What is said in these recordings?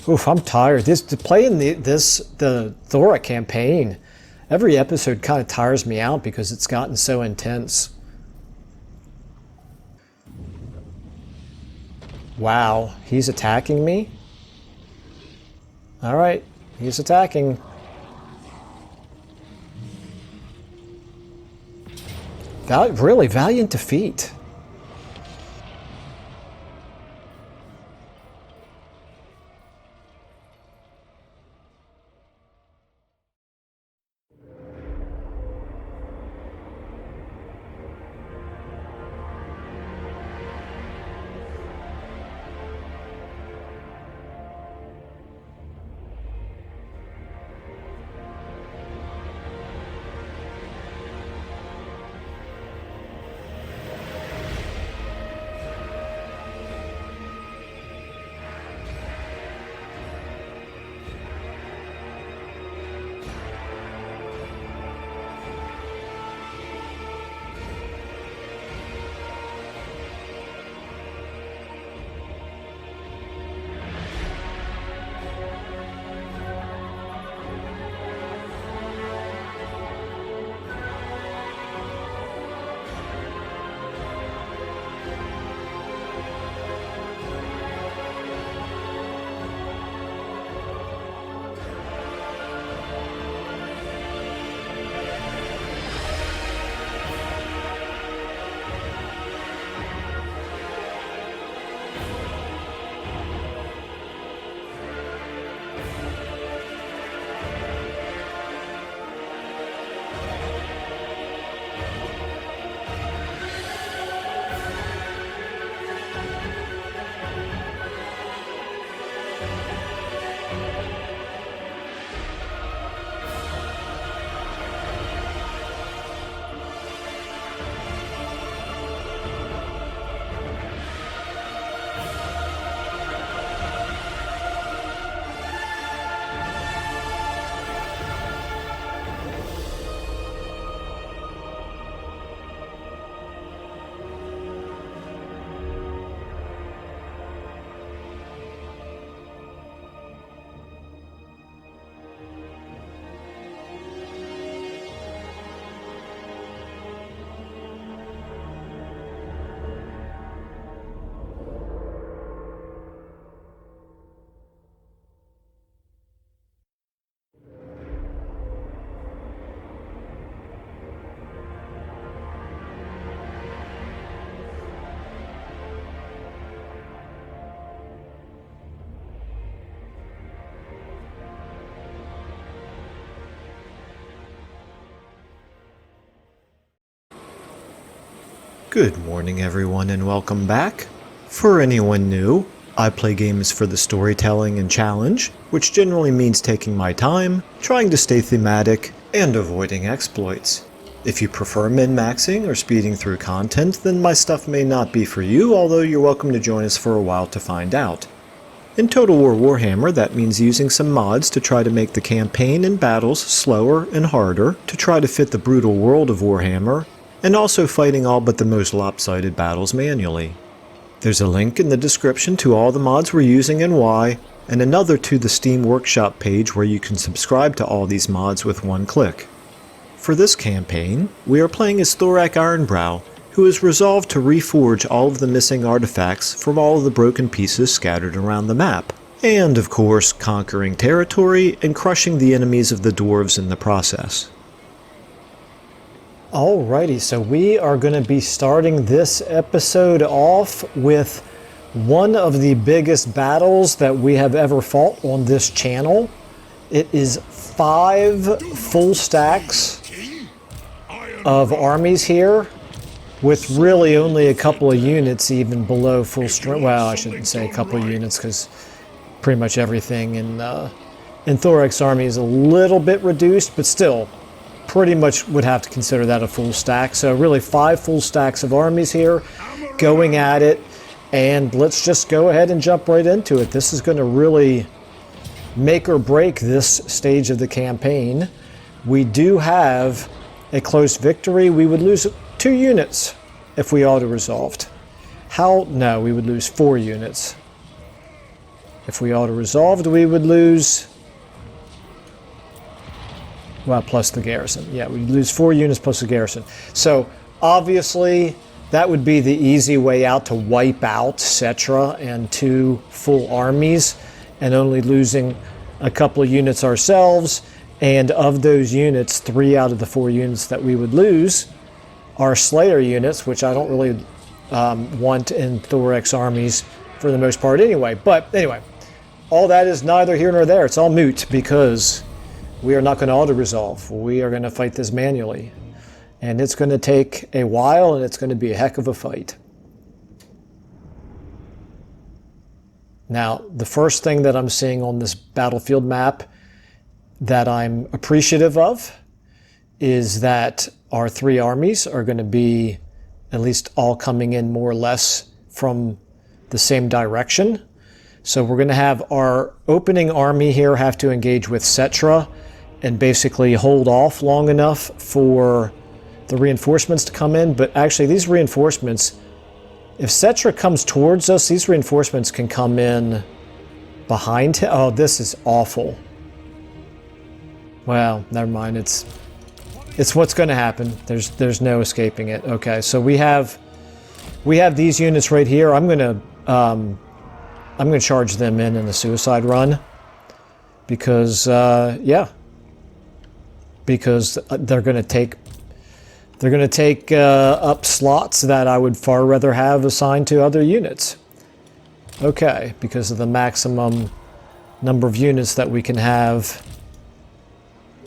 Oof, I'm tired. Playing the Thorek campaign, every episode kind of tires me out because it's gotten so intense. Wow, he's attacking me? Alright, he's attacking. Really valiant defeat. Good morning everyone and welcome back. For anyone new, I play games for the storytelling and challenge, which generally means taking my time, trying to stay thematic, and avoiding exploits. If you prefer min-maxing or speeding through content, then my stuff may not be for you, although you're welcome to join us for a while to find out. In Total War Warhammer, that means using some mods to try to make the campaign and battles slower and harder, to try to fit the brutal world of Warhammer, and also fighting all but the most lopsided battles manually. There's a link in the description to all the mods we're using and why, and another to the Steam Workshop page where you can subscribe to all these mods with one click. For this campaign, we are playing as Thorek Ironbrow, who has resolved to reforge all of the missing artifacts from all of the broken pieces scattered around the map, and of course conquering territory and crushing the enemies of the dwarves in the process. Alrighty, so we are going to be starting this episode off with one of the biggest battles that we have ever fought on this channel. It is 5 full stacks of armies here, with really only a couple of units even below full strength. Well, I shouldn't say a couple of units, because pretty much everything in Thorek's army is a little bit reduced, but still pretty much would have to consider that a full stack. So really 5 full stacks of armies here going at it, and let's just go ahead and jump right into it. This is going to really make or break this stage of the campaign. We do have a close victory. We would lose 2 units if we auto-resolved. No, we would lose 4 units. If we auto-resolved, we would lose... Well, plus the garrison. Yeah, we'd lose 4 units plus the garrison. So, obviously, that would be the easy way out to wipe out Cetra and 2 full armies, and only losing a couple of units ourselves. And of those units, 3 out of the 4 units that we would lose are Slayer units, which I don't really want in Thorek's armies for the most part anyway. But anyway, all that is neither here nor there. It's all moot because we are not going to auto-resolve. We are going to fight this manually. And it's going to take a while, and it's going to be a heck of a fight. Now, the first thing that I'm seeing on this battlefield map that I'm appreciative of is that our 3 armies are going to be at least all coming in more or less from the same direction. So we're going to have our opening army here have to engage with Cetra and basically hold off long enough for the reinforcements to come in. But actually, these reinforcements, if Cetra comes towards us, these reinforcements can come in behind him. Oh, this is awful. Well, never mind. It's what's going to happen. There's no escaping it. Okay, so we have these units right here. I'm going to charge them in a suicide run because because they're going to take up slots that I would far rather have assigned to other units. Okay, because of the maximum number of units that we can have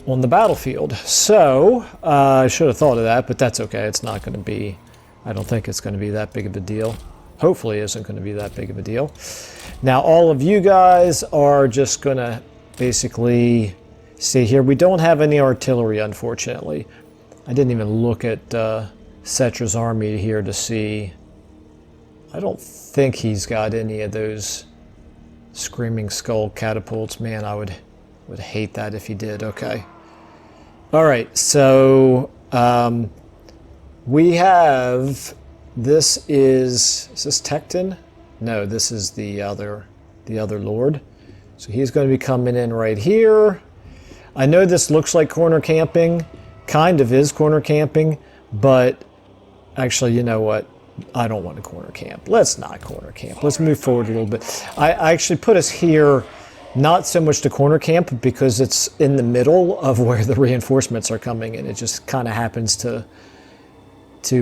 on the battlefield. So, I should have thought of that, but that's okay. It's not going to be, I don't think it's going to be that big of a deal. Hopefully it isn't going to be that big of a deal. Now, all of you guys are just going to basically stay here. We don't have any artillery, unfortunately. I didn't even look at Cetra's army here to see. I don't think he's got any of those Screaming Skull catapults. Man, I would hate that if he did. Okay. All right, so we have, this is this Tecton? No, this is the other lord. So he's going to be coming in right here. I know this looks like corner camping, kind of is corner camping, but actually, you know what? I don't want to corner camp. Let's not corner camp. Let's move forward a little bit. I actually put us here not so much to corner camp because it's in the middle of where the reinforcements are coming in. It just kind of happens to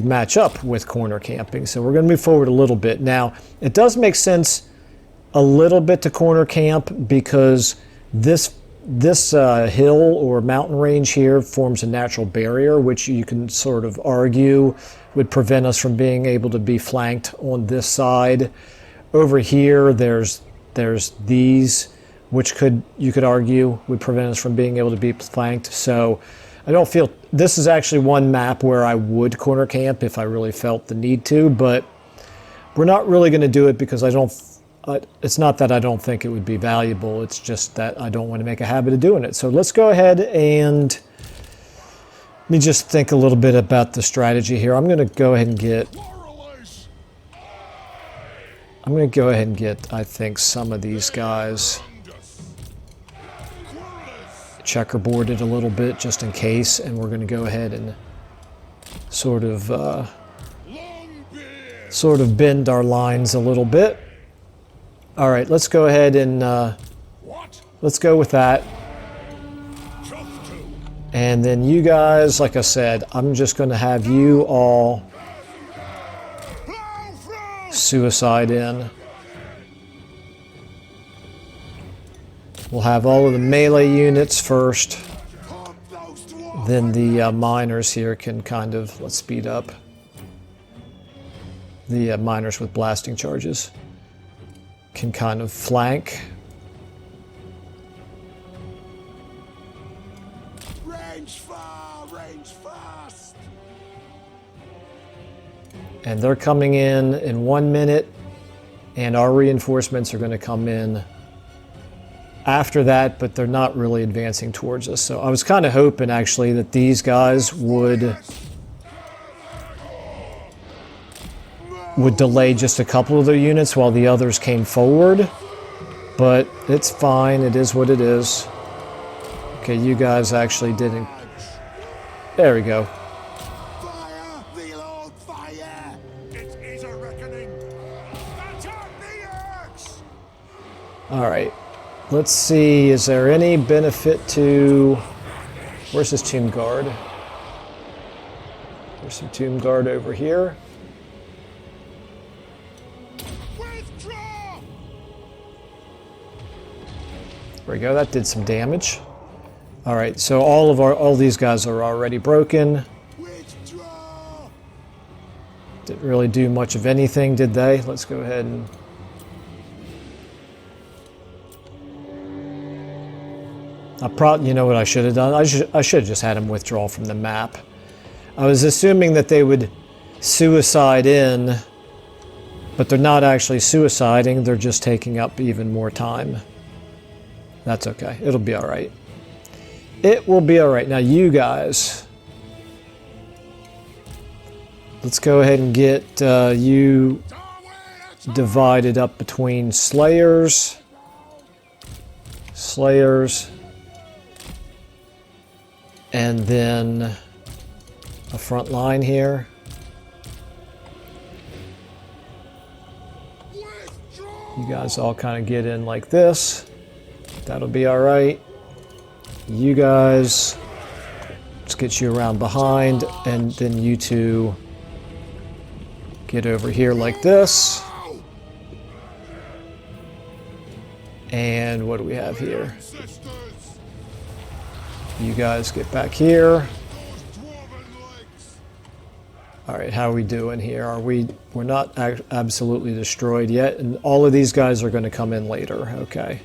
match up with corner camping. So we're going to move forward a little bit. Now, it does make sense a little bit to corner camp because this hill or mountain range here forms a natural barrier, which you can sort of argue would prevent us from being able to be flanked on this side. Over here, there's these, which you could argue would prevent us from being able to be flanked. So I don't feel, this is actually one map where I would corner camp if I really felt the need to, but we're not really going to do it because it's not that I don't think it would be valuable, it's just that I don't want to make a habit of doing it. So let's go ahead and let me just think a little bit about the strategy here. I'm going to go ahead and get, I think, some of these guys checkerboarded a little bit just in case, and we're going to go ahead and sort of bend our lines a little bit. All right, let's go ahead and let's go with that. And then you guys, like I said, I'm just going to have you all suicide in. We'll have all of the melee units first. Then the miners here can kind of, let's speed up. The miners with blasting charges can kind of flank. Range far, range fast. And they're coming in 1 minute, and our reinforcements are going to come in after that, but they're not really advancing towards us. So I was kind of hoping actually that these guys would delay just a couple of their units while the others came forward. but it's fine. It is what it is. Okay, you guys actually didn't... There we go. Fire! The Lord fire! It is a reckoning! Attack the axe! Alright. Let's see, is there any benefit to... Where's this tomb guard? There's some tomb guard over here. Withdraw! There we go, that did some damage. Alright, so all these guys are already broken. Withdraw! Didn't really do much of anything, did they? Let's go ahead and... You know what I should have done? I should have just had them withdraw from the map. I was assuming that they would suicide in, but they're not actually suiciding, they're just taking up even more time. That's okay, it'll be alright. It will be alright. Now you guys, let's go ahead and get you divided up between Slayers, and then a front line here. You guys all kind of get in like this. That'll be alright. You guys, let's get you around behind, and then you two get over here like this. And what do we have here? You guys get back here. Alright, how are we doing here? We're not absolutely destroyed yet, and all of these guys are going to come in later. Okay.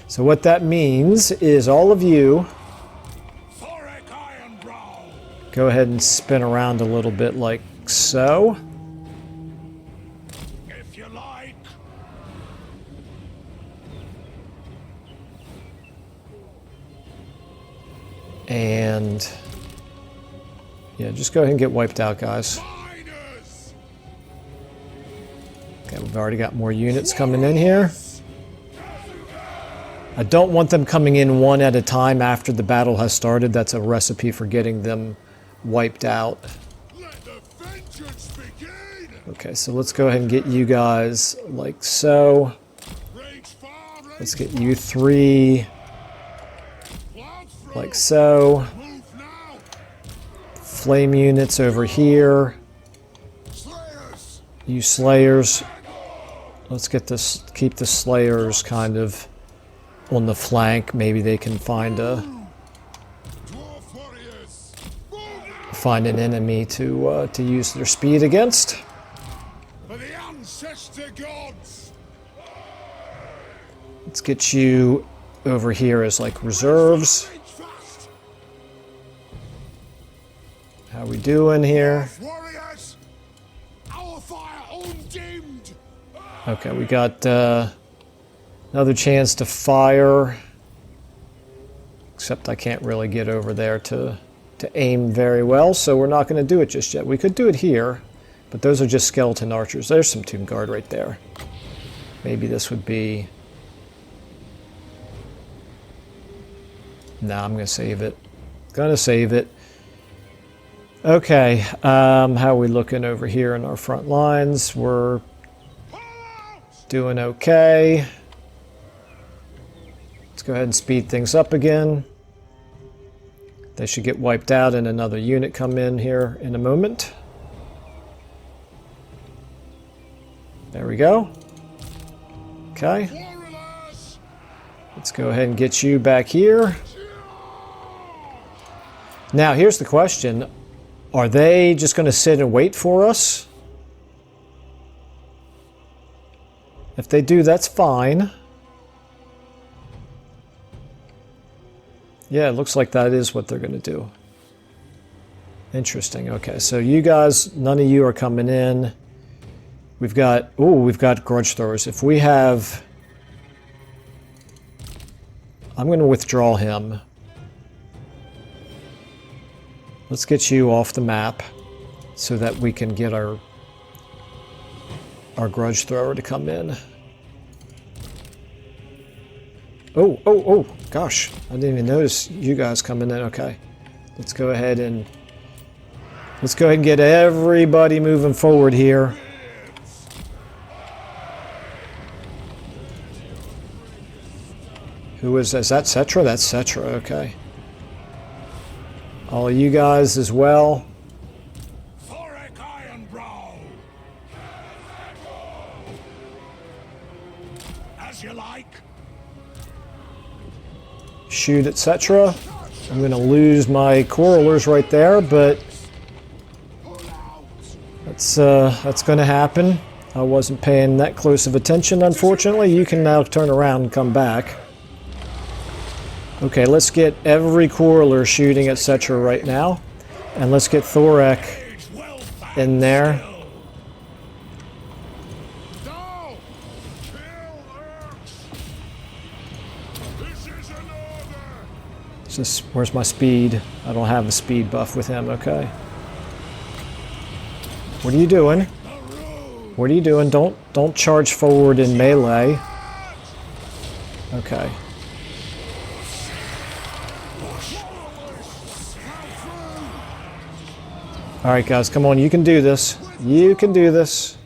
So what that means is all of you Thorek Ironbrow! go ahead and spin around a little bit like so. If you like. And yeah, just go ahead and get wiped out, guys. Miners! Okay, we've already got more units coming in here. I don't want them coming in one at a time after the battle has started. That's a recipe for getting them wiped out. Let the vengeance begin! Okay, so let's go ahead and get you guys like so. Range far, range Let's get you three far, like so. move now! Flame units over here. Slayers! You Slayers. Let's get this, keep the Slayers kind of on the flank. Maybe they can find Dwarf warriors! find an enemy to use their speed against. For the ancestor gods! Let's get you over here as like reserves. Range fast! How we doing here? Warriors! Our fire undimmed! Okay, we got another chance to fire. Except I can't really get over there to aim very well, so we're not going to do it just yet. We could do it here, but those are just skeleton archers. There's some tomb guard right there. Maybe this would be... Nah, I'm going to save it. Gonna save it. Okay, how are we looking over here in our front lines? We're doing okay. Let's go ahead and speed things up again. They should get wiped out and another unit come in here in a moment. There we go. Okay. Warriors! Let's go ahead and get you back here. Now, here's the question. Are they just going to sit and wait for us? If they do, that's fine. Yeah, it looks like that is what they're going to do. Interesting. Okay, so you guys, none of you are coming in. We've got, we've got grudge throwers. If we have... I'm going to withdraw him. Let's get you off the map so that we can get our grudge thrower to come in. Oh, oh, oh, gosh. I didn't even notice you guys coming in. Okay. Let's go ahead and get everybody moving forward here. Who is that? Is that Cetra? That's Cetra, okay. All of you guys as well. Thorek Ironbrow. As you like. Shoot at Cetra. I'm going to lose my Coralers right there, but that's going to happen. I wasn't paying that close of attention, unfortunately. You can now turn around and come back. Okay, let's get every Coraler shooting at Cetra right now. And let's get Thorek in there. Where's my speed? I don't have a speed buff with him, okay. What are you doing? What are you doing? Don't charge forward in melee. Okay. Alright guys, come on, you can do this. You can do this.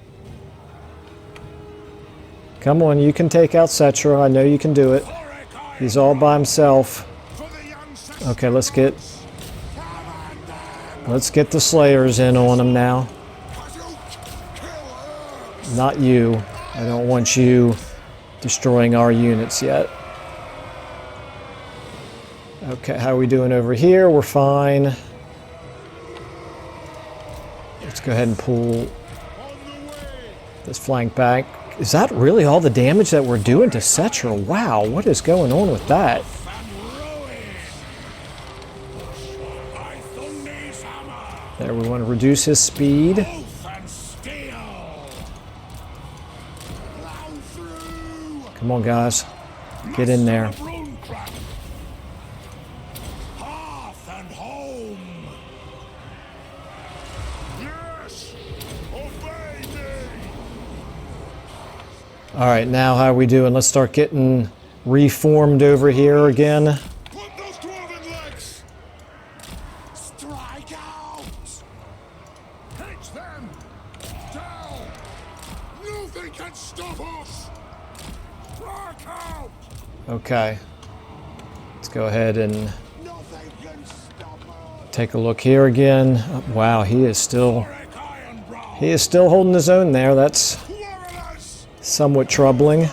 Come on, you can take out Cetra. I know you can do it. He's all by himself. Okay, let's get the Slayers in on him now. Not you. I don't want you destroying our units yet. Okay, how are we doing over here? We're fine. Let's go ahead and pull this flank back. Is that really all the damage that we're doing to Cetra? Wow, what is going on with that? There, we want to reduce his speed. Come on, guys. Get in there. All right, now how are we doing? Let's start getting reformed over here again. Put those dwarven legs. Strike out. Hit them down. Nothing can stop us. Strike out. Okay. Let's go ahead and Nothing can stop us. take a look here again. Wow, he is still holding his own there. That's somewhat troubling.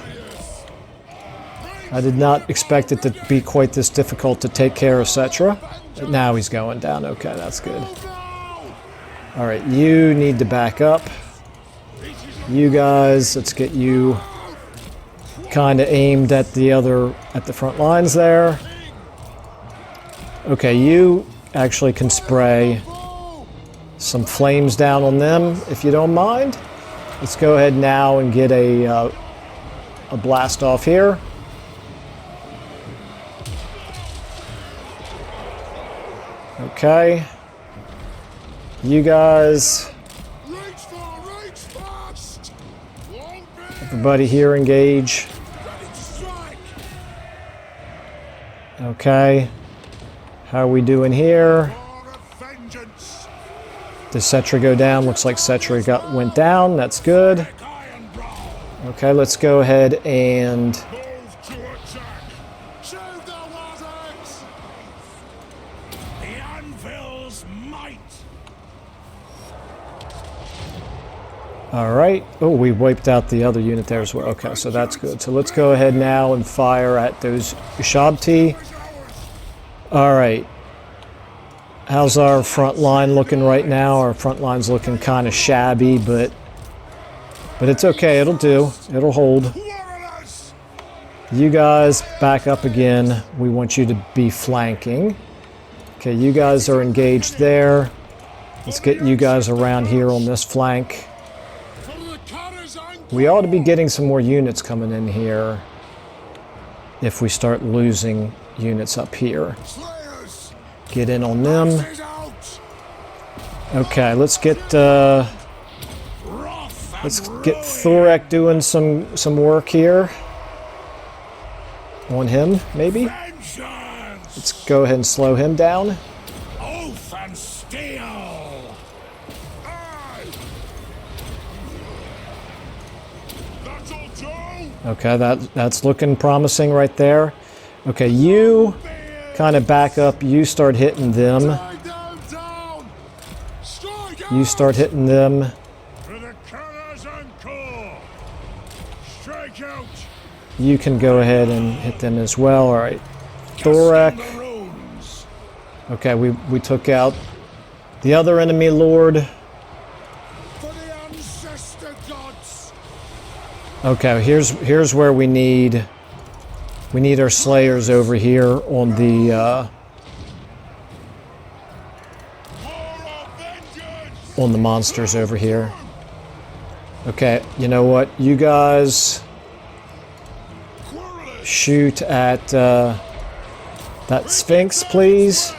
I did not expect it to be quite this difficult to take care of Cetra. But now he's going down. Okay, that's good. All right, you need to back up. You guys, let's get you kind of aimed at the front lines there. Okay, you actually can spray some flames down on them if you don't mind. Let's go ahead now and get a blast off here. Okay. You guys. Everybody here engage. Okay. How are we doing here? Does Cetra go down? Looks like Cetra went down. That's good. Okay, let's go ahead and all right. Oh, we wiped out the other unit there as well. Okay, so that's good. So let's go ahead now and fire at those Ushabti. All right. How's our front line looking right now? Our front line's looking kind of shabby, but it's okay. It'll do. It'll hold. You guys back up again. We want you to be flanking. Okay, you guys are engaged there. Let's get you guys around here on this flank. We ought to be getting some more units coming in here if we start losing units up here. Get in on them. Okay, let's get Thorek doing some work here. on him, maybe. Vengeance! Let's go ahead and slow him down. Oath and steel! Aye! That's all, Joe! Okay, that's looking promising right there. Okay, you kind of back up. You start hitting them. Strike them down! Strike You out! start hitting them. For the colors and core! Strike out! You can go ahead and hit them as well. All right. Thorek. Casting the runes! Okay, we took out the other enemy lord. For the ancestor gods! Okay, here's where we need our slayers over here on the War of vengeance! on the monsters over here. Okay, you know what? You guys Querulous! shoot at that Sphinx, please.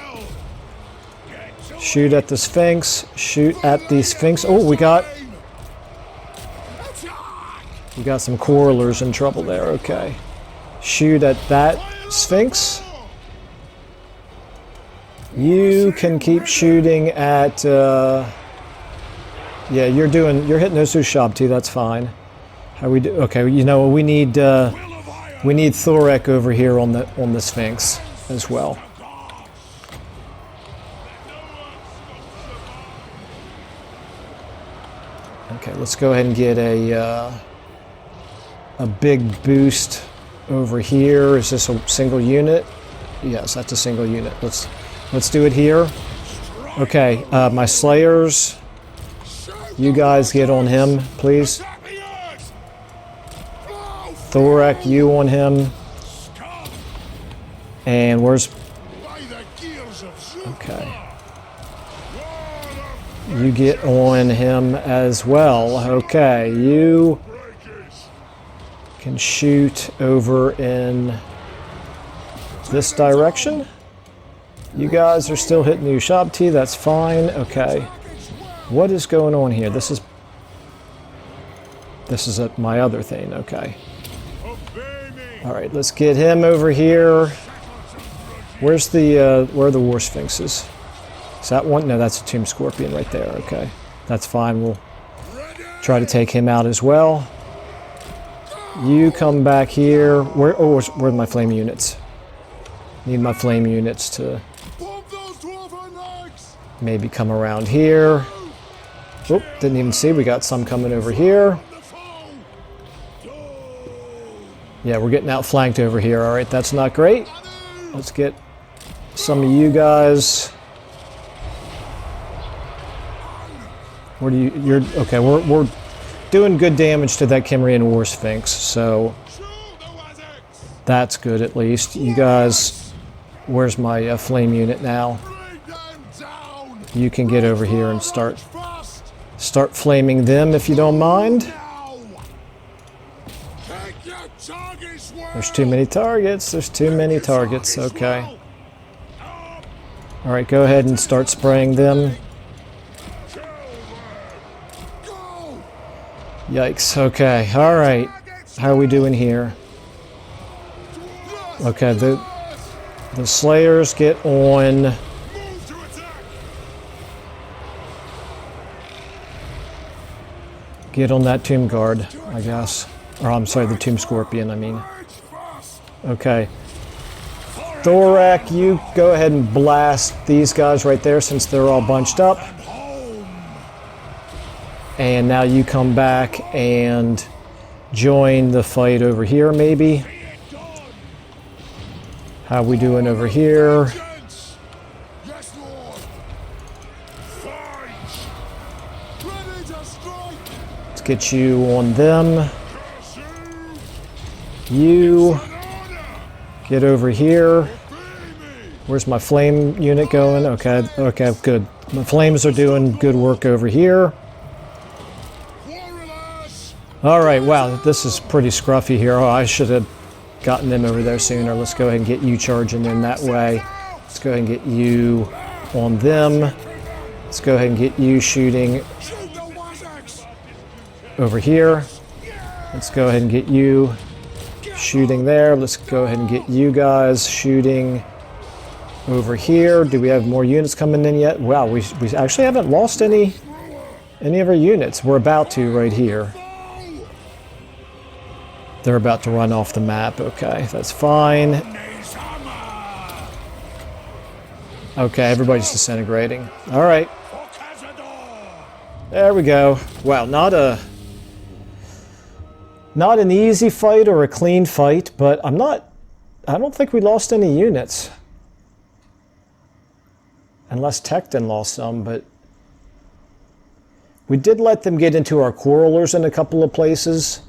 Get to Shoot at the Sphinx. Shoot at the Sphinx. Oh, we got some quarrelers in trouble there. Okay. Shoot at that Sphinx. You can keep shooting at yeah, you're hitting those Ushabti, that's fine. How we do? Okay, you know, we need Thorek over here on the Sphinx as well. Okay, let's go ahead and get a big boost over here. Is this a single unit? Yes, that's a single unit. Let's do it here. Okay, my slayers, you guys get on him, please. Thorek, you on him. And where's... Okay. You get on him as well. Okay, you can shoot over in this direction. You guys are still hitting the Ushabti, that's fine. Okay. What is going on here? This is my other thing, okay. Alright, let's get him over here. Where are the War Sphinxes? Is that one? No, that's a Tomb Scorpion right there, okay. That's fine, we'll try to take him out as well. You come back here. Where are my flame units? Need my flame units to maybe come around here. Oh, didn't even see. We got some coming over here. Yeah, we're getting outflanked over here. All right, that's not great. Let's get some of you guys. Where do you're okay, we're doing good damage to that Kimrian War Sphinx, so that's good at least. You guys, where's my flame unit now? You can get over here and start flaming them if you don't mind. There's too many targets. There's too many targets. Okay. All right, go ahead and start spraying them. Yikes. Okay. All right. How are we doing here? Okay, the Slayers get on. Get on that Tomb Guard, I guess. Or I'm sorry, the Tomb Scorpion, I mean. Okay. Thorek, you go ahead and blast these guys right there since they're all bunched up. And now you come back and join the fight over here, maybe. How we doing over here? Let's get you on them. You get over here. Where's my flame unit going? Okay, okay, good. My flames are doing good work over here. All right, wow, this is pretty scruffy here. Oh, I should have gotten them over there sooner. Let's go ahead and get you charging in that way. Let's go ahead and get you on them. Let's go ahead and get you shooting over here. Let's go ahead and get you shooting there. Let's go ahead and get you guys shooting over here. Do we have more units coming in yet? Wow, we actually haven't lost any of our units. We're about to right here. They're about to run off the map. Okay, that's fine. Okay, everybody's disintegrating. All right. There we go. Wow, not an easy fight or a clean fight, but I don't think we lost any units. Unless Tekton lost some, but we did let them get into our quarrelers in a couple of places.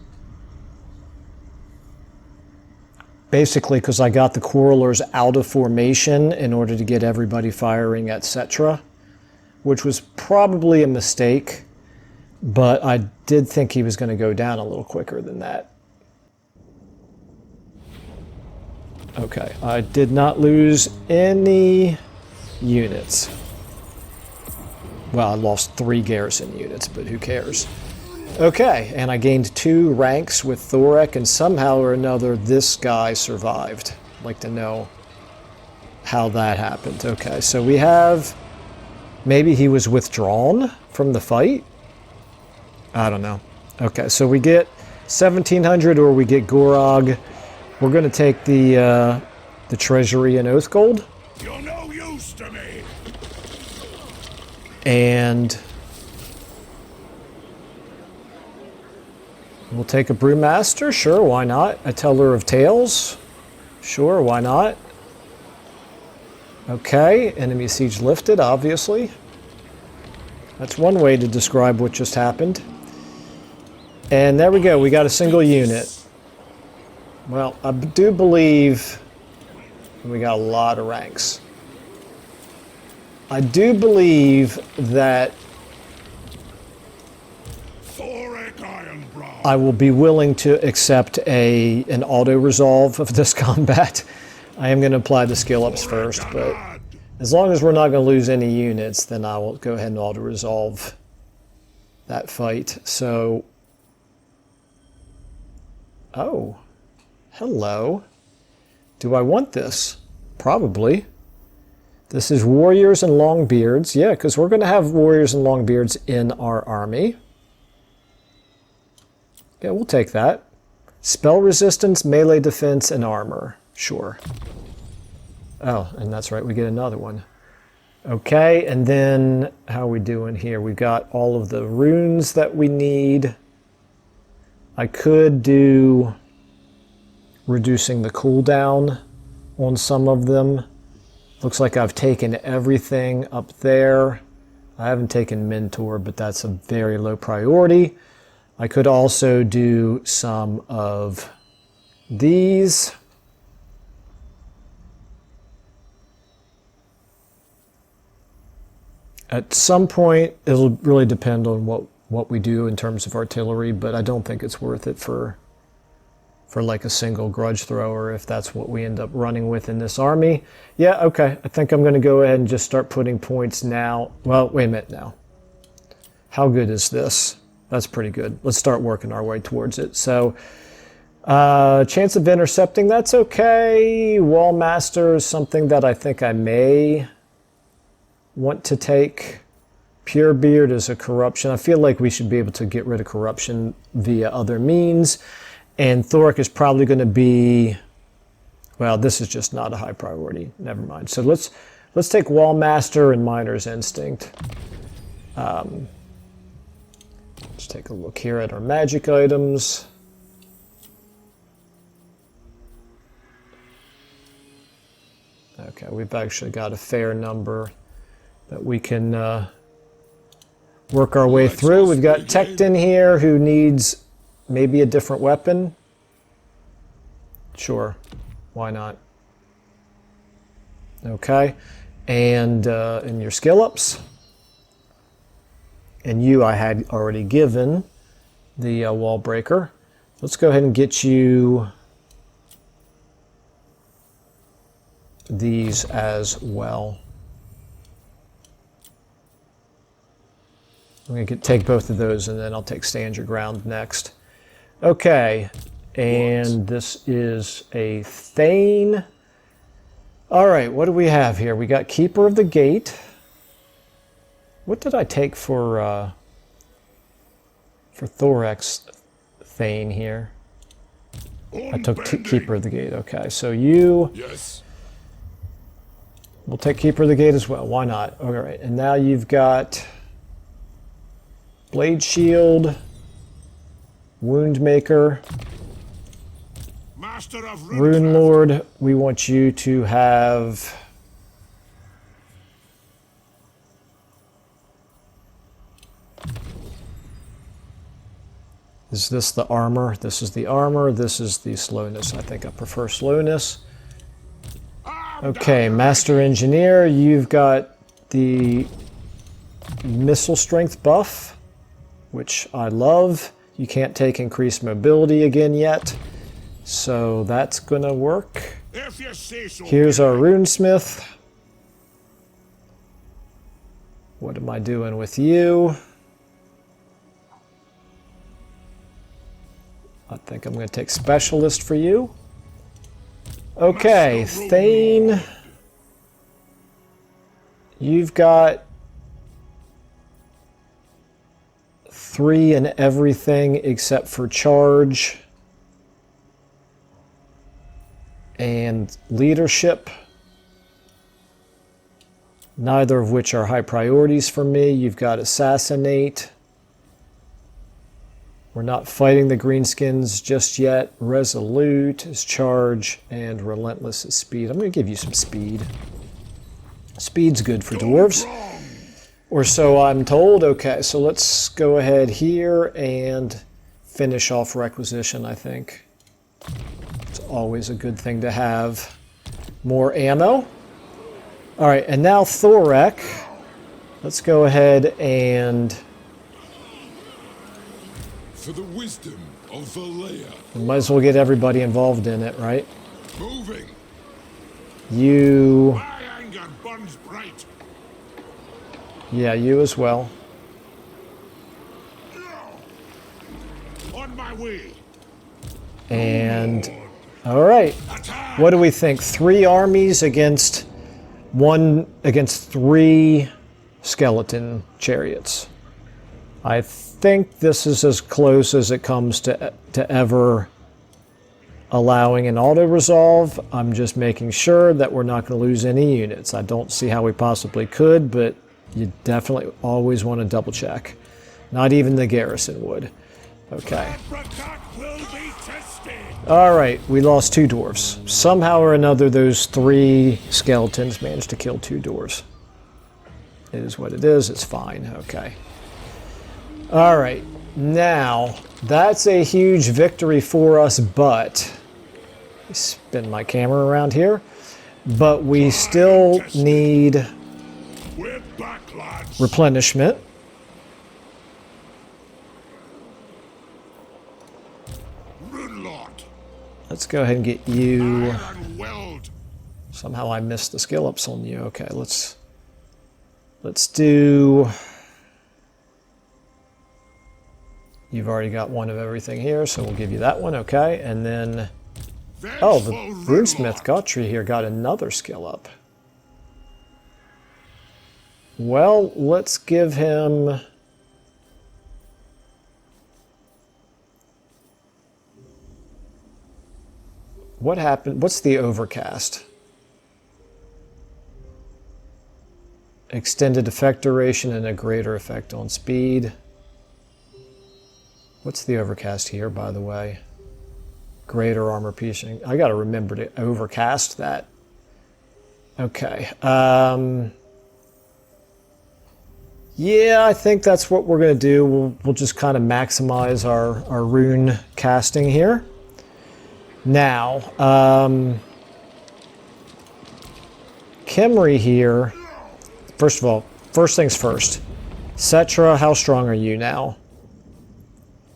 Basically because I got the quarrelers out of formation in order to get everybody firing, etc. Which was probably a mistake, but I did think he was going to go down a little quicker than that. Okay, I did not lose any units. Well, I lost 3 garrison units, but who cares? Okay, and I gained 2 ranks with Thorek, and somehow or another this guy survived. I'd like to know how that happened. Okay, so we have... Maybe he was withdrawn from the fight? I don't know. Okay, so we get 1,700 or we get Gorog. We're going to take the treasury and Oath Gold. You're no use to me. And we'll take a Brewmaster. Sure, why not? A Teller of Tales. Sure, why not? Okay, enemy siege lifted, obviously. That's one way to describe what just happened. And there we go, we got a single unit. Well, I do believe we got a lot of ranks. I do believe that Thorek Ironbrow. I will be willing to accept an auto-resolve of this combat. I am going to apply the skill ups first, but as long as we're not going to lose any units, then I will go ahead and auto-resolve that fight. So, oh, hello. Do I want this? Probably. This is warriors and longbeards. Yeah, because we're going to have warriors and longbeards in our army. Yeah, we'll take that. Spell resistance, melee defense, and armor. Sure. Oh, and that's right, we get another one. Okay, and then how are we doing here? We've got all of the runes that we need. I could do reducing the cooldown on some of them. Looks like I've taken everything up there. I haven't taken Mentor, but that's a very low priority. I could also do some of these. At some point, it'll really depend on what we do in terms of artillery, but I don't think it's worth it for like a single grudge thrower if that's what we end up running with in this army. Yeah, okay. I think I'm going to go ahead and just start putting points now. Well, wait a minute now. How good is this? That's pretty good. Let's start working our way towards it. So, chance of intercepting, that's okay. Wallmaster is something that I think I may want to take. Purebeard is a corruption. I feel like we should be able to get rid of corruption via other means. And Thorek is probably going to be, well, this is just not a high priority. Never mind. So let's take Wallmaster and Miner's Instinct. Let's take a look here at our magic items. Okay, we've actually got a fair number that we can work our way through. We've got Tekton here who needs maybe a different weapon. Sure, why not? Okay, and in your skill ups. And you I had already given the wall breaker. Let's go ahead and get you these as well. I'm going to take both of those and then I'll take Stand Your Ground next. Okay, And this is a Thane. All right, what do we have here? We got Keeper of the Gate. What did I take for Thorek's Thane here? I took Keeper of the Gate. Okay, so you... Yes. We'll take Keeper of the Gate as well. Why not? All right, and now you've got Blade Shield, Woundmaker, Master of Rune Lord. We want you to have... Is this the armor? This is the armor. This is the slowness. I think I prefer slowness. Okay, Master Engineer, you've got the missile strength buff, which I love. You can't take increased mobility again yet, so that's gonna work. If you say so. Here's our runesmith. What am I doing with you? I think I'm going to take specialist for you. Okay, Thane. You've got 3 in everything except for charge and leadership. Neither of which are high priorities for me. You've got assassinate. We're not fighting the greenskins just yet. Resolute is charge, and relentless is speed. I'm going to give you some speed. Speed's good for dwarves. Or so I'm told. Okay, so let's go ahead here and finish off requisition, I think. It's always a good thing to have more ammo. All right, and now Thorek. Let's go ahead and... For the wisdom of Valea. We might as well get everybody involved in it, right? Moving. You... My anger burns bright. Yeah, you as well. On my way. And... All right. What do we think? 3 armies against 3 skeleton chariots. I think this is as close as it comes to ever allowing an auto-resolve. I'm just making sure that we're not going to lose any units. I don't see how we possibly could, but you definitely always want to double check. Not even the garrison would. Okay. All right, we lost 2 dwarves. Somehow or another, those 3 skeletons managed to kill 2 dwarves. It is what it is. It's fine. Okay. All right, now that's a huge victory for us, but let me spin my camera around here. But we still need replenishment. Let's go ahead and get you. Somehow I missed the skill ups on you. Okay, let's do. You've already got one of everything here, so we'll give you that one, okay? And then, oh, the runesmith Godfrey here got another skill up. Well, let's give him... What happened? What's the overcast? Extended effect duration and a greater effect on speed. What's the overcast here, by the way? Greater armor piercing. I got to remember to overcast that. Okay. Yeah, I think that's what we're going to do. We'll just kind of maximize our rune casting here. Now, Kimry here. First of all, first things first. Cetra, how strong are you now?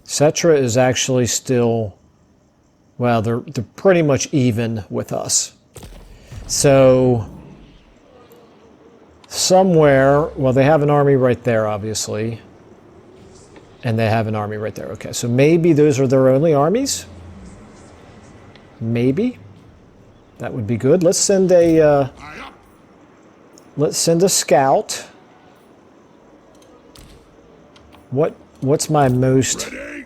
Cetra is actually still, well, they're pretty much even with us. So, somewhere, well, they have an army right there, obviously. And they have an army right there. Okay, so maybe those are their only armies? Maybe. That would be good. Let's send a scout. What's my most, I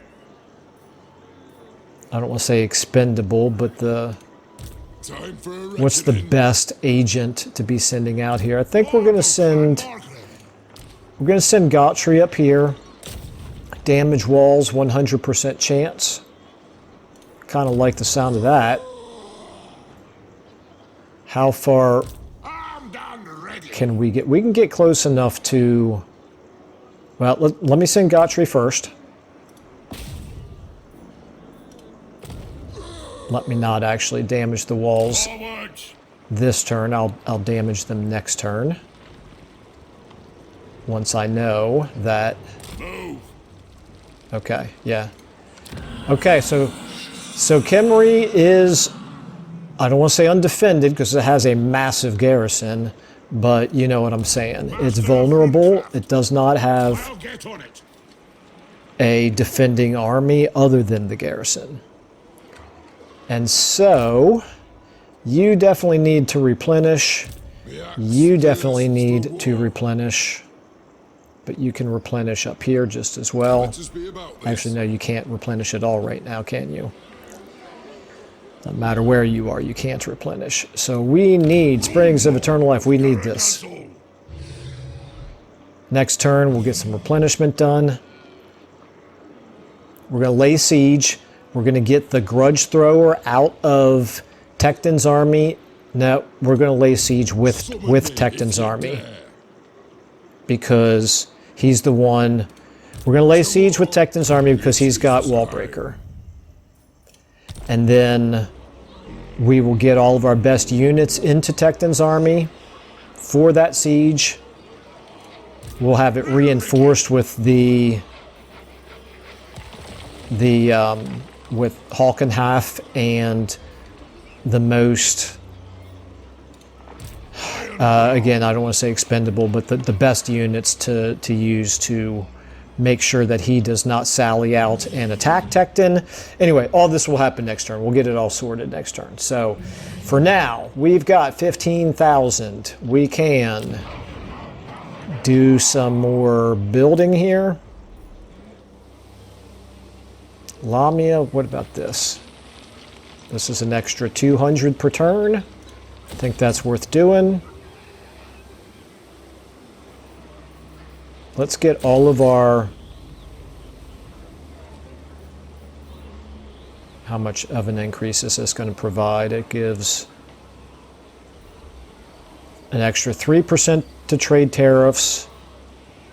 don't want to say expendable, but what's the best agent to be sending out here? I think we're going to send Gottry up here. Damage walls, 100% chance. Kind of like the sound of that. How far can we get? We can get close enough to... Well, let me send Gottry first. Let me not actually damage the walls this turn. I'll damage them next turn. Once I know that... Okay, yeah. Okay, so Khemri is... I don't want to say undefended because it has a massive garrison, but you know what I'm saying. It's vulnerable. It does not have a defending army other than the garrison. And so, you definitely need to replenish. You definitely need to replenish. But you can replenish up here just as well. Actually, no, you can't replenish at all right now, can you? No matter where you are, you can't replenish. So we need Springs of Eternal Life. We need this. Next turn, we'll get some replenishment done. We're going to lay siege. We're going to get the Grudge Thrower out of Tecton's army. No, we're going to lay siege with Tecton's army. Because he's the one... We're going to lay siege with Tecton's army because he's got Wallbreaker. And then we will get all of our best units into Tecton's army for that siege. We'll have it reinforced with with Halkenhalf and the most, again, I don't want to say expendable, but the best units to use to make sure that he does not sally out and attack Tecton. Anyway, all this will happen next turn. We'll get it all sorted next turn. So, for now, we've got 15,000. We can do some more building here. Lamia, what about this? This is an extra 200 per turn. I think that's worth doing. Let's get all of our... How much of an increase is this going to provide? It gives an extra 3% to trade tariffs,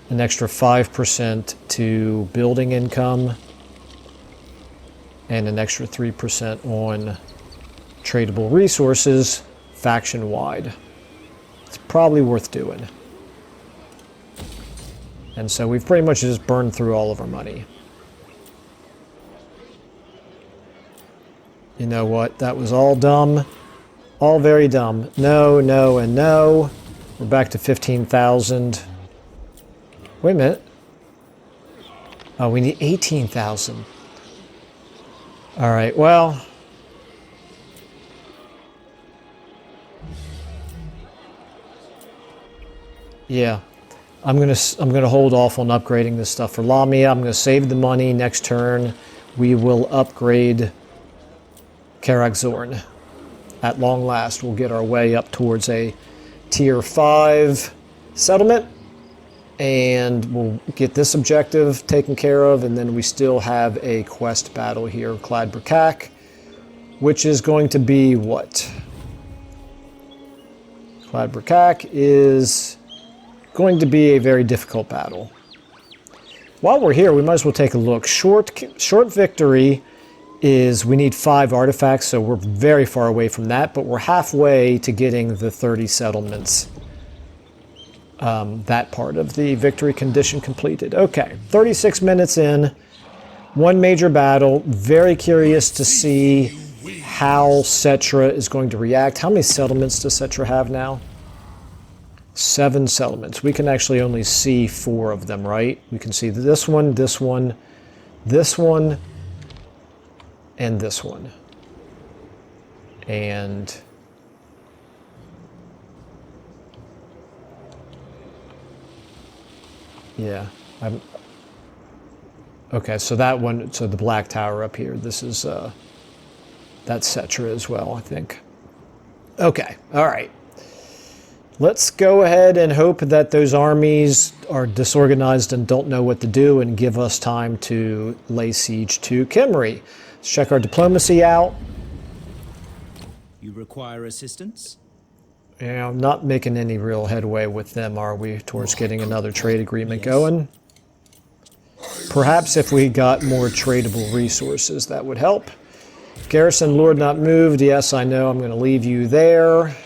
an extra 5% to building income, and an extra 3% on tradable resources faction-wide. It's probably worth doing. And so we've pretty much just burned through all of our money. You know what? That was all dumb. All very dumb. No, no, and no. We're back to 15,000. Wait a minute. Oh, we need 18,000. All right, well... Yeah. I'm gonna hold off on upgrading this stuff for Lamia. I'm gonna save the money. Next turn, we will upgrade Karakzorn. At long last, we'll get our way up towards a tier 5 settlement, and we'll get this objective taken care of, and then we still have a quest battle here, Clad Brakak, which is going to be what? Clad Brakak is going to be a very difficult battle. While we're here, we might as well take a look. Short victory is we need 5 artifacts, so we're very far away from that, but we're halfway to getting the 30 settlements. That part of the victory condition completed. Okay, 36 minutes in, one major battle. Very curious to see how Cetra is going to react. How many settlements does Cetra have now? 7 settlements. We can actually only see 4 of them, right? We can see this one, this one, this one, and this one. and yeah, okay, so that one, so the black tower up here, this is, that's Cetra as well, I think. Okay, all right. Let's go ahead and hope that those armies are disorganized and don't know what to do and give us time to lay siege to Kimry. Let's check our diplomacy out. You require assistance? Yeah, I'm not making any real headway with them, are we, towards getting another trade agreement going? Perhaps if we got more tradable resources, that would help. Garrison Lord not moved. Yes, I know. I'm going to leave you there.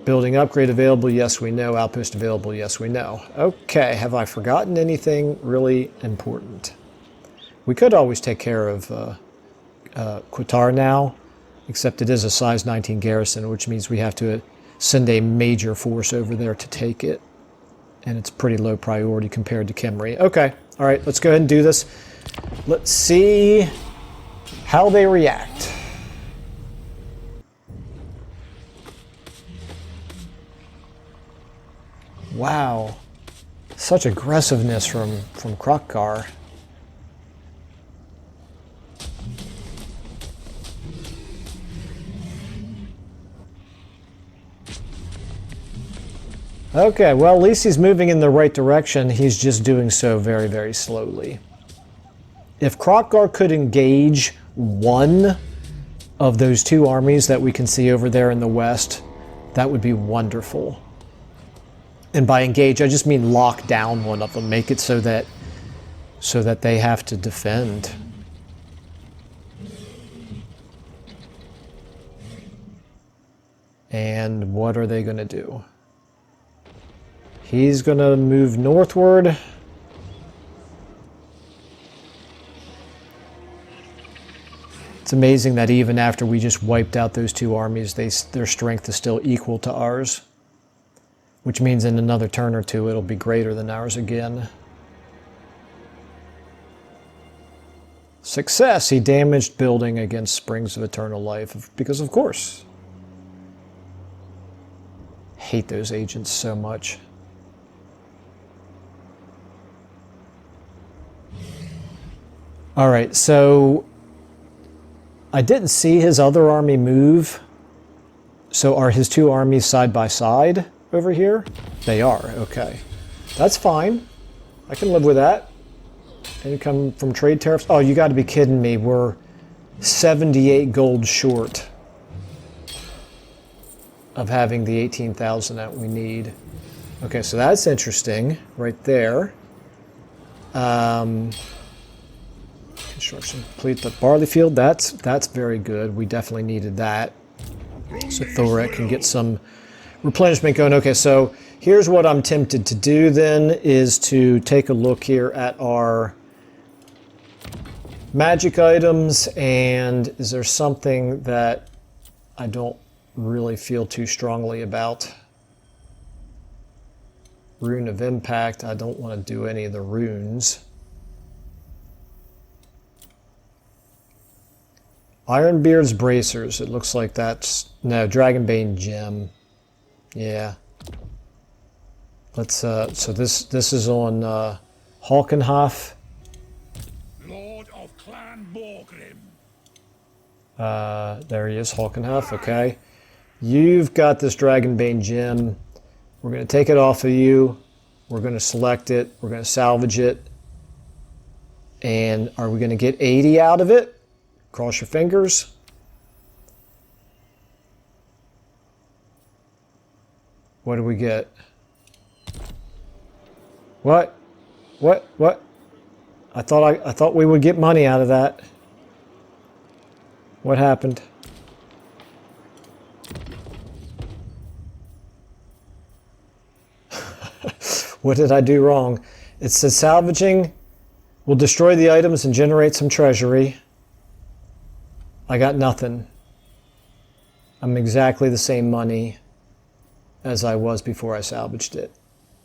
Building upgrade available. Yes, we know. Outpost available. Yes, we know. Okay, have I forgotten anything really important? We could always take care of Qatar now, except it is a size 19 garrison, which means we have to send a major force over there to take it. And it's pretty low priority compared to Kimry. Okay, all right, let's go ahead and do this. Let's see how they react. Wow, such aggressiveness from Krokkar. Okay, well, at least he's moving in the right direction. He's just doing so very, very slowly. If Krokkar could engage one of those two armies that we can see over there in the west, that would be wonderful. And by engage, I just mean lock down one of them, make it so that they have to defend. And what are they going to do? He's going to move northward. It's amazing that even after we just wiped out those two armies, their strength is still equal to ours. Which means in another turn or two, it'll be greater than ours again. Success! He damaged building against Springs of Eternal Life, because of course. Hate those agents so much. All right, so I didn't see his other army move. So are his two armies side by side over here? They are, okay. That's fine. I can live with that. Income from trade tariffs. Oh, you got to be kidding me. We're 78 gold short of having the 18,000 that we need. Okay, so that's interesting right there. Construction complete. The barley field, that's very good. We definitely needed that. So Thorek can get some replenishment going. Okay, so here's what I'm tempted to do then, is to take a look here at our magic items, and is there something that I don't really feel too strongly about? Rune of Impact, I don't want to do any of the runes. Ironbeard's Bracers, it looks like that's, no, Dragonbane Gem. Yeah. Let's, so this is on Halkenhof. Lord of Clan Morgrim. There he is, Halkenhof, okay. You've got this Dragonbane Gem. We're going to take it off of you. We're going to select it. We're going to salvage it. And are we going to get 80 out of it? Cross your fingers. What do we get? What? What? I thought we would get money out of that. What happened? What did I do wrong? It says salvaging will destroy the items and generate some treasury. I got nothing. I'm exactly the same money as I was before I salvaged it.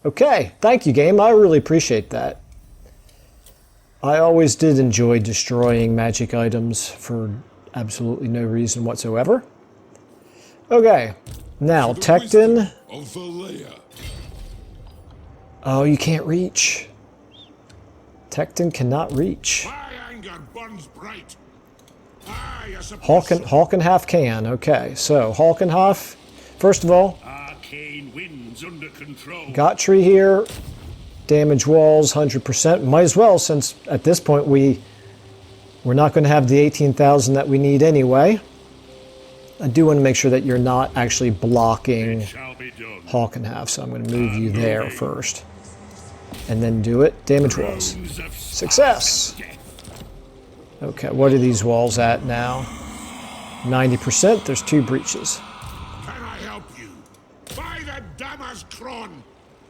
Okay, thank you, game. I really appreciate that. I always did enjoy destroying magic items for absolutely no reason whatsoever. Okay, now Tecton. Of the layer. Oh, you can't reach. Tecton cannot reach. My anger burns bright. I suppose. Halkenhalf can. Okay, so Halkenhalf. First of all, Arcane winds under control. Gottry here. Damage walls 100%. Might as well, since at this point we're not going to have the 18,000 that we need anyway. I do want to make sure that you're not actually blocking Halkenhalf, so I'm going to move you there first. And then do it. Damage walls. Success! Okay, what are these walls at now? 90%. There's 2 breaches. Can I help you? By the Dammer's Cron!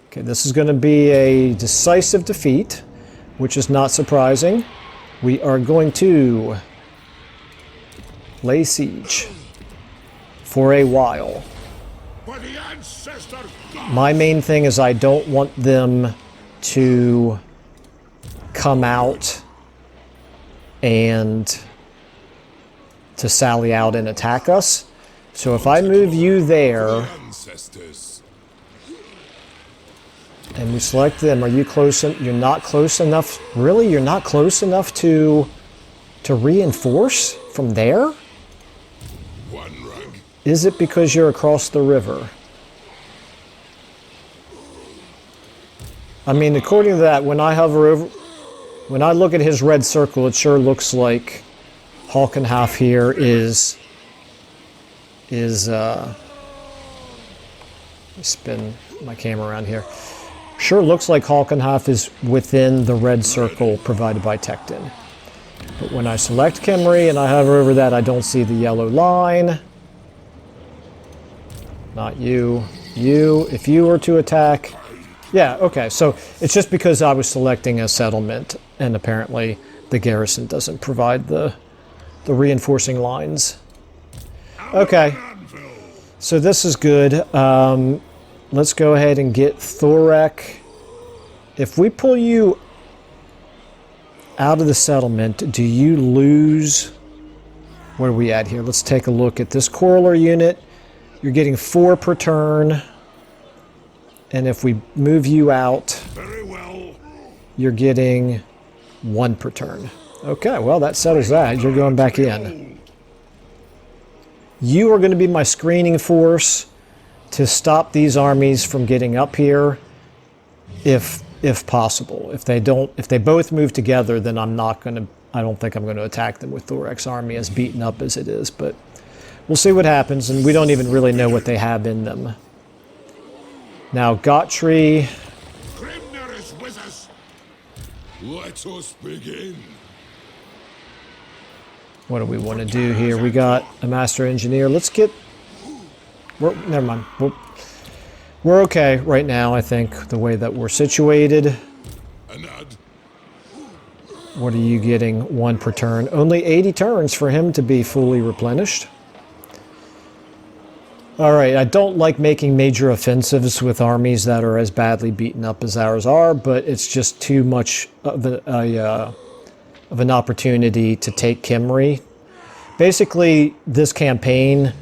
Okay, this is going to be a decisive defeat, which is not surprising. We are going to lay siege for a while. For the ancestor God. My main thing is I don't want them to come out and to sally out and attack us. So if I move you there Ancestors. and we select them, are you close? You're not close enough. Really? You're not close enough to reinforce from there? One rug. Is it because you're across the river? I mean, according to that, when I hover over, when I look at his red circle, it sure looks like Halkenhalf here is let me spin my camera around here. Sure looks like Halkenhalf is within the red circle provided by Tecton. But when I select Khemri and I hover over that, I don't see the yellow line. Not you. You, if you were to attack... Yeah, okay, so it's just because I was selecting a settlement, and apparently the garrison doesn't provide the reinforcing lines. Okay, so this is good. Let's go ahead and get Thorek. If we pull you out of the settlement, do you lose... What are we at here? Let's take a look at this corollary unit. You're getting 4 per turn. And if we move you out, Very well. you're getting 1 per turn. Okay, well, that settles that. You're going back in. You are going to be my screening force to stop these armies from getting up here, if possible. If they both move together, then I don't think I'm going to attack them with Thorek's army as beaten up as it is, but we'll see what happens, and we don't even really know what they have in them. Now, Gottry. Grimner is with us. Let us begin. What do we want to do here? We got a master engineer. Let's get... never mind. We're okay right now, I think, the way that we're situated. Anad. What are you getting? 1 per turn. Only 80 turns for him to be fully replenished. Alright, I don't like making major offensives with armies that are as badly beaten up as ours are, but it's just too much of an opportunity to take Khemri. Basically, this campaign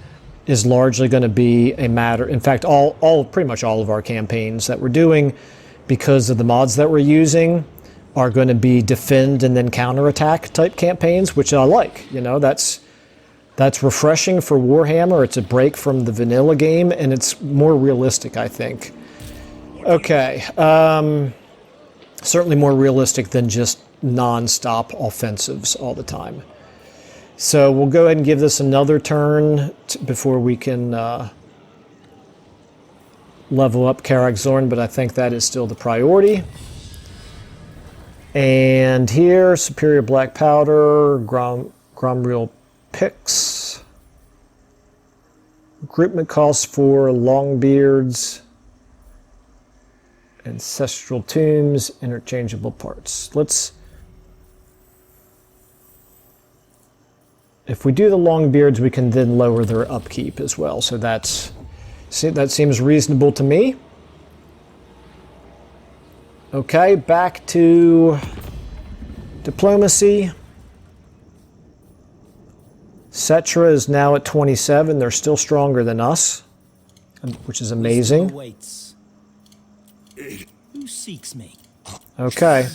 is largely going to be a matter... In fact, pretty much all of our campaigns that we're doing, because of the mods that we're using, are going to be defend and then counterattack type campaigns, which I like. You know, that's refreshing for Warhammer. It's a break from the vanilla game, and it's more realistic, I think. Okay. Certainly more realistic than just non-stop offensives all the time. So we'll go ahead and give this another turn before we can level up Karak-Zorn, but I think that is still the priority. And here, Superior Black Powder, Gromreel Picks, recruitment costs for Longbeards, Ancestral Tombs, interchangeable parts. If we do the Longbeards, we can then lower their upkeep as well. So that seems reasonable to me. Okay, back to diplomacy. Cetra is now at 27. They're still stronger than us, which is amazing. Awaits. Who seeks me? Okay.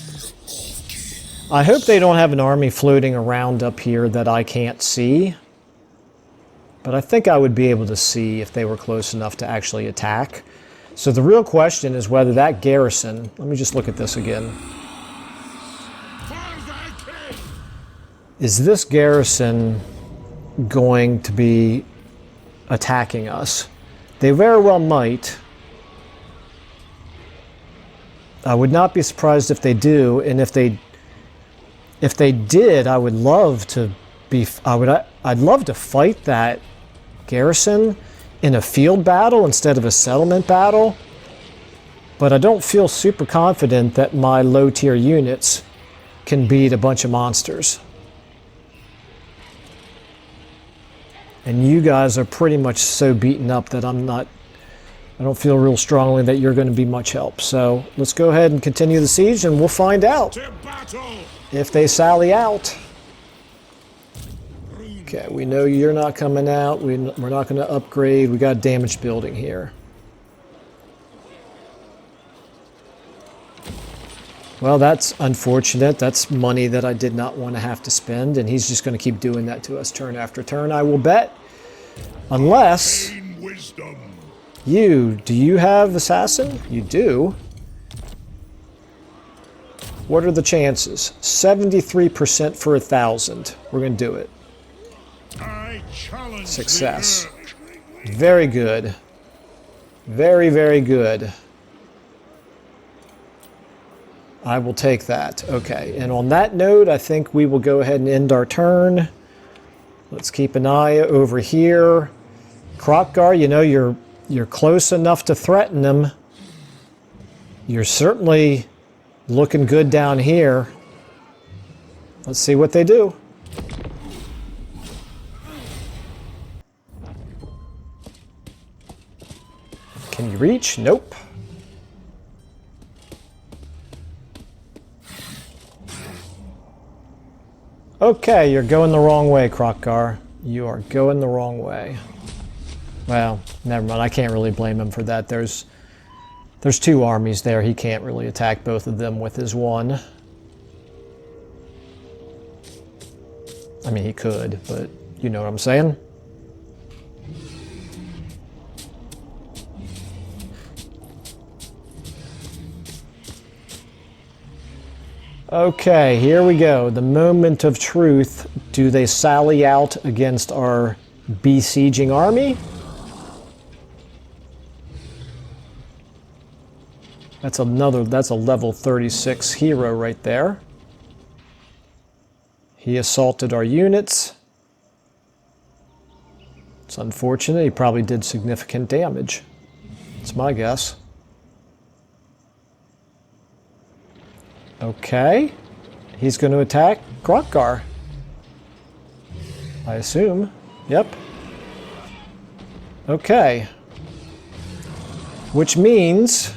I hope they don't have an army floating around up here that I can't see. But I think I would be able to see if they were close enough to actually attack. So the real question is whether that garrison... Let me just look at this again. Is this garrison going to be attacking us? They very well might. I would not be surprised if they do, and if they did, I would love to be... I'd love to fight that garrison in a field battle instead of a settlement battle, but I don't feel super confident that my low tier units can beat a bunch of monsters. And you guys are pretty much so beaten up that I don't feel real strongly that you're going to be much help. So let's go ahead and continue the siege and we'll find out if they sally out. Okay, we know you're not coming out. We're not going to upgrade. We got a damaged building here. Well, that's unfortunate. That's money that I did not want to have to spend, and he's just going to keep doing that to us turn after turn, I will bet. Unless... do you have assassin? You do. What are the chances? 73% for 1,000. We're going to do it. Success. Very good. Very, very good. I will take that. Okay, and on that note, I think we will go ahead and end our turn. Let's keep an eye over here. Kroq-Gar, you know, you're close enough to threaten them. You're certainly looking good down here. Let's see what they do. Can you reach? Nope. Okay, you're going the wrong way, Kroq-Gar. You are going the wrong way. Well, never mind. I can't really blame him for that. There's two armies there. He can't really attack both of them with his one. I mean, he could, but you know what I'm saying? Okay, here we go. The moment of truth. Do they sally out against our besieging army? That's a level 36 hero right there. He assaulted our units. It's unfortunate. He probably did significant damage. That's my guess. Okay. He's going to attack Kroq-Gar, I assume. Yep. Okay. Which means...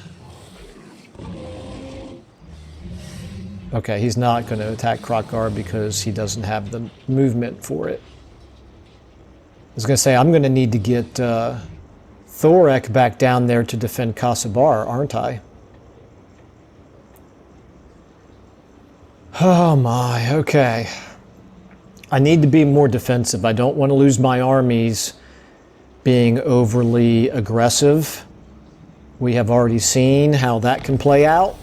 Okay, he's not going to attack Kroq-Gar because he doesn't have the movement for it. I was going to say, I'm going to need to get Thorek back down there to defend Kasubar, aren't I? Oh my, okay. I need to be more defensive. I don't want to lose my armies being overly aggressive. We have already seen how that can play out.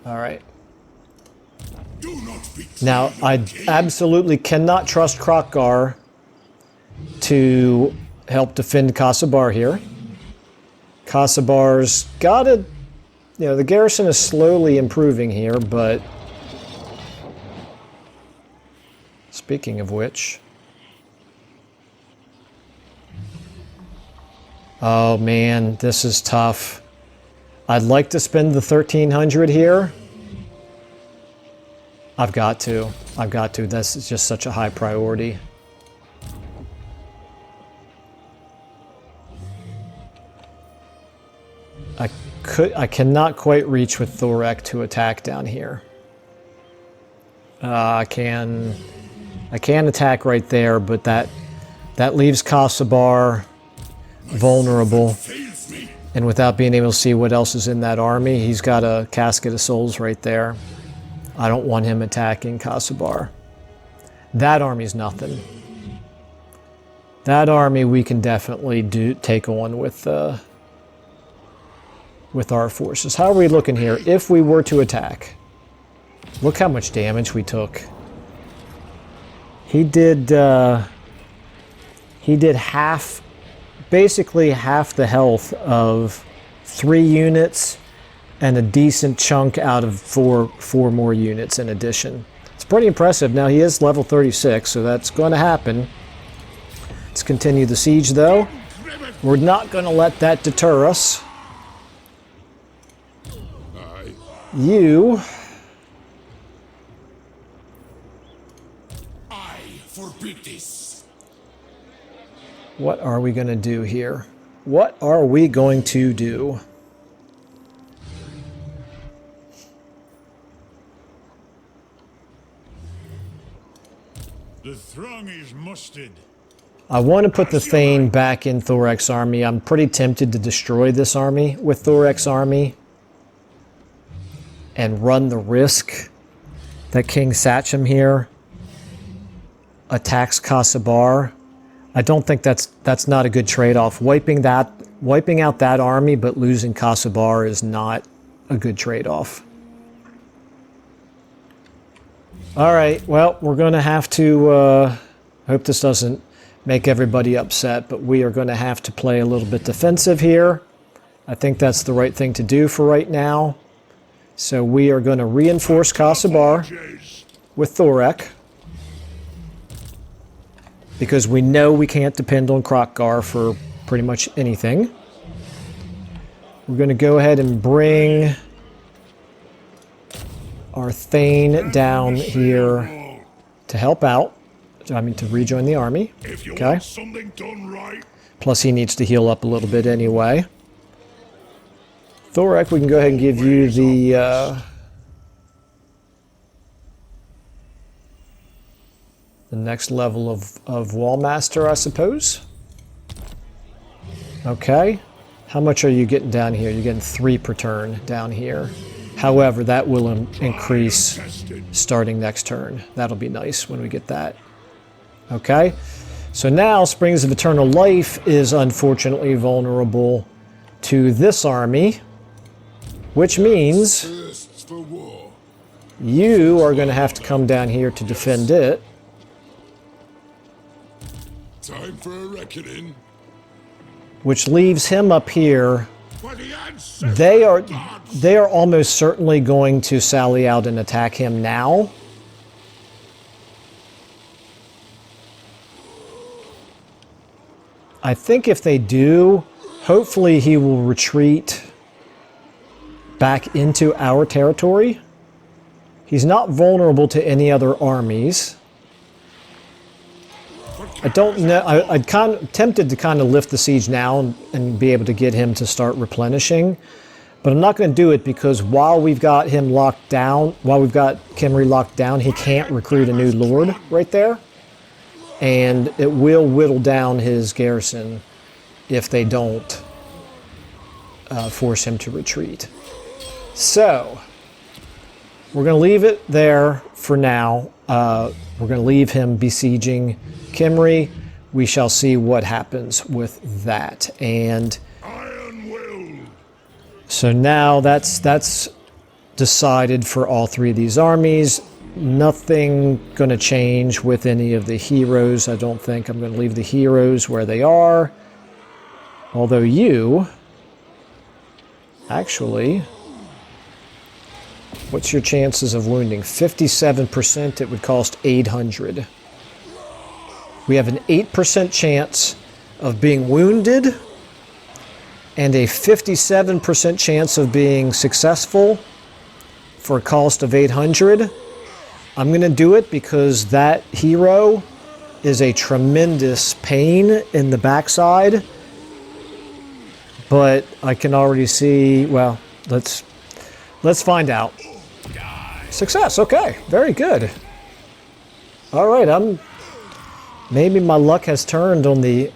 All right. Now, I absolutely cannot trust Kroq-Gar to help defend Kasubar here. Kasubar's got to... You know, the garrison is slowly improving here, but... Speaking of which... Oh man, this is tough. I'd like to spend the 1,300 here. I've got to. This is just such a high priority. I cannot quite reach with Thorek to attack down here. I can attack right there, but that leaves Kasabar vulnerable. And without being able to see what else is in that army, he's got a Casket of Souls right there. I don't want him attacking Kasabar. That army's nothing. That army we can definitely take on with our forces. How are we looking here? If we were to attack, look how much damage we took. He did half, basically half the health of 3 units and a decent chunk out of four more units in addition. It's pretty impressive. Now he is level 36, so that's going to happen. Let's continue the siege though. We're not going to let that deter us. You... I forbid this. What are we going to do here? What are we going to do? The throng is mustered. I want to put the Thane back in Thorek's army. I'm pretty tempted to destroy this army with Thorek's army and run the risk that King Sachem here attacks Kasabar. I don't think that's not a good trade-off. Wiping out that army but losing Kasabar is not a good trade-off. All right, well, we're going to have to, hope this doesn't make everybody upset, but we are going to have to play a little bit defensive here. I think that's the right thing to do for right now. So we are going to reinforce Kasabar with Thorek, because we know we can't depend on Krokgar for pretty much anything. We're going to go ahead and bring our Thane down here to help out. I mean, to rejoin the army. Okay. Something done right. Plus, he needs to heal up a little bit anyway. Thorek, we can go ahead and give you the next level of Wallmaster, I suppose. Okay. How much are you getting down here? You're getting 3 per turn down here. However, that will increase starting next turn. That'll be nice when we get that. Okay. So now Springs of Eternal Life is unfortunately vulnerable to this army, which means you are going to have to come down here to defend it. Time for a reckoning. Which leaves him up here. They are almost certainly going to sally out and attack him now. I think if they do, hopefully he will retreat back into our territory. He's not vulnerable to any other armies. I don't know. I'm tempted to kind of lift the siege now and be able to get him to start replenishing. But I'm not going to do it because while we've got him locked down, while we've got Khemri locked down, he can't recruit a new lord right there. And it will whittle down his garrison if they don't force him to retreat. So, we're going to leave it there for now. We're going to leave him besieging Khemri. We shall see what happens with that. And so now that's decided for all 3 of these armies. Nothing going to change with any of the heroes. I don't think. I'm going to leave the heroes where they are. Although you, actually, what's your chances of wounding? 57%. It would cost 800. We have an 8% chance of being wounded and a 57% chance of being successful for a cost of 800. I'm going to do it because that hero is a tremendous pain in the backside. But I can already see, well, let's find out. Success, okay, very good. All right, maybe my luck has turned on the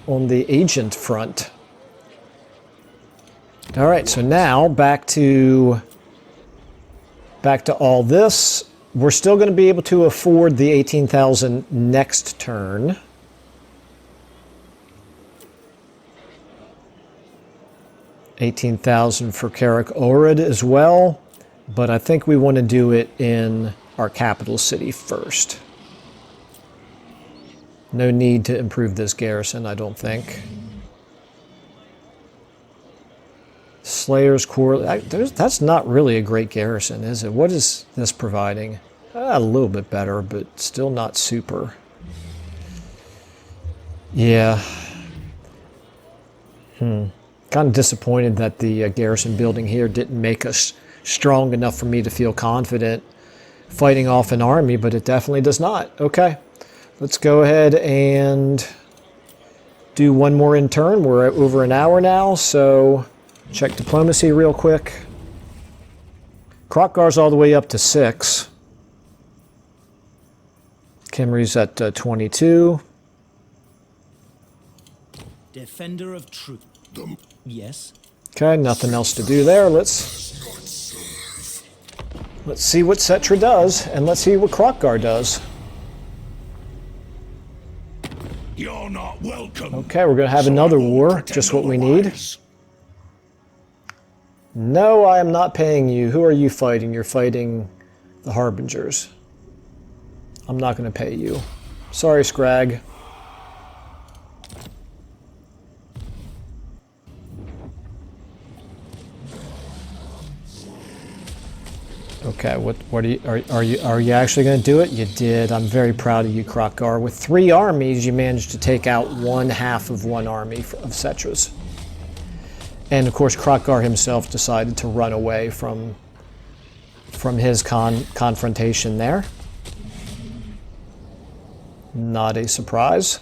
agent front. All right, so now back to all this. We're still going to be able to afford the 18,000 next turn. $18,000 for Karak Orid as well, but I think we want to do it in our capital city first. No need to improve this garrison, I don't think. Slayer's Core, that's not really a great garrison, is it? What is this providing? A little bit better, but still not super. Yeah. Kind of disappointed that the garrison building here didn't make us strong enough for me to feel confident fighting off an army, but it definitely does not. Okay, let's go ahead and do one more in turn. We're at over an hour now, so check diplomacy real quick. Krokgar's all the way up to 6. Kimri's at 22. Defender of truth. Yes. Okay, nothing else to do there. Let's see what Cetra does, and let's see what Krokgar does. You're not welcome. Okay, we're going to have another war, just what we need. No, I am not paying you. Who are you fighting? You're fighting the Harbingers. I'm not going to pay you. Sorry, Scrag. Okay, are you actually going to do it? You did. I'm very proud of you, Krokgar. With 3 armies, you managed to take out 1/2 of one army of Cetra's. And of course, Krokgar himself decided to run away from his confrontation there. Not a surprise.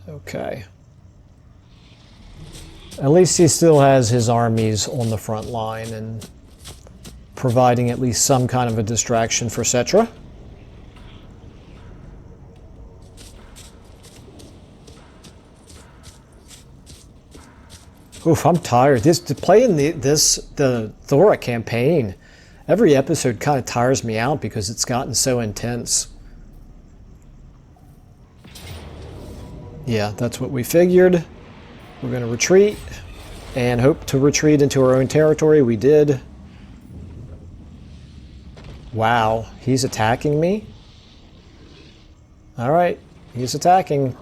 Okay. At least he still has his armies on the front line and providing at least some kind of a distraction for Cetra. Oof, I'm tired. Playing the Thorek campaign, every episode kind of tires me out because it's gotten so intense. Yeah, that's what we figured. We're going to retreat and hope to retreat into our own territory. We did. Wow, he's attacking me? All right, he's attacking.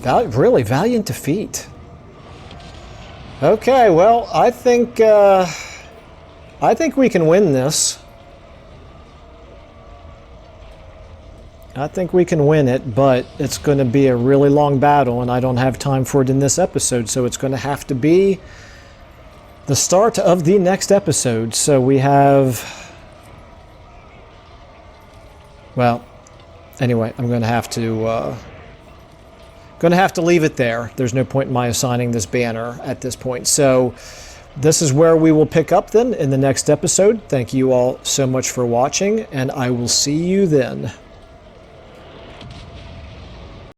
Really valiant defeat. Okay, well, I think we can win this. I think we can win it, but it's going to be a really long battle, and I don't have time for it in this episode, so it's going to have to be the start of the next episode. So we have... Well, anyway, I'm going to have to... leave it there. There's no point in my assigning this banner at this point. So this is where we will pick up then in the next episode. Thank you all so much for watching, and I will see you then.